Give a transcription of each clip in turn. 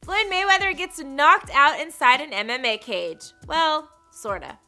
Floyd Mayweather gets knocked out inside an MMA cage. Well, sorta.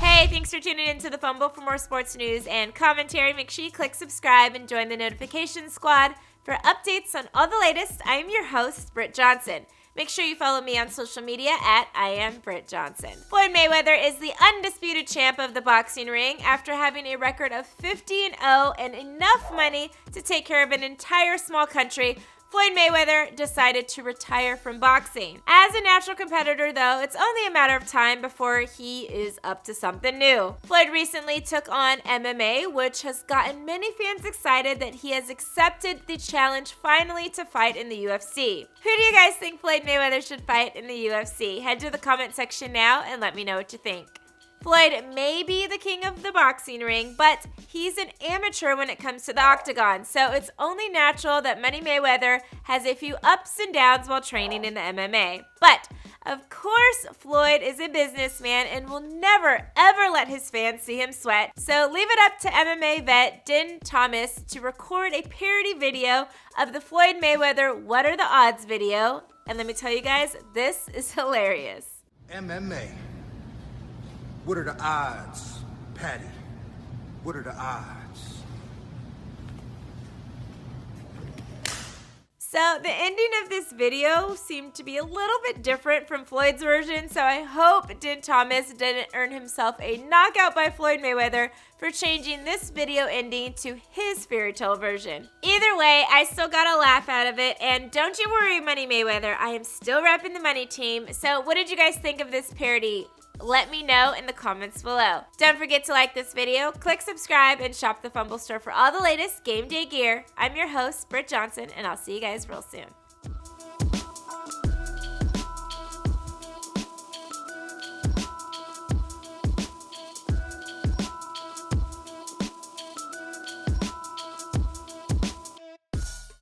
Hey, thanks for tuning in to the Fumble. For more sports news and commentary, make sure you click subscribe and join the notification squad for updates on all the latest. I am your host, Britt Johnson. Make sure you follow me on social media at @IamBrittJohnson. Floyd Mayweather is the undisputed champ of the boxing ring after having a record of 50-0 and enough money to take care of an entire small country. Floyd Mayweather decided to retire from boxing. As a natural competitor, though, it's only a matter of time before he is up to something new. Floyd recently took on MMA, which has gotten many fans excited that he has accepted the challenge finally to fight in the UFC. Who do you guys think Floyd Mayweather should fight in the UFC? Head to the comment section now and let me know what you think. Floyd may be the king of the boxing ring, but he's an amateur when it comes to the octagon, so it's only natural that Money Mayweather has a few ups and downs while training in the MMA. But, of course, Floyd is a businessman and will never, ever let his fans see him sweat. So leave it up to MMA vet Din Thomas to record a parody video of the Floyd Mayweather What Are the Odds video. And let me tell you guys, this is hilarious. MMA. What are the odds, Patty? What are the odds? So the ending of this video seemed to be a little bit different from Floyd's version, so I hope Din Thomas didn't earn himself a knockout by Floyd Mayweather for changing this video ending to his fairy tale version. Either way, I still got a laugh out of it, and don't you worry, Money Mayweather, I am still repping the money team. So what did you guys think of this parody? Let me know in the comments below. Don't forget to like this video, click subscribe, and shop the Fumble store for all the latest game day gear. I'm your host, Britt Johnson, and I'll see you guys real soon.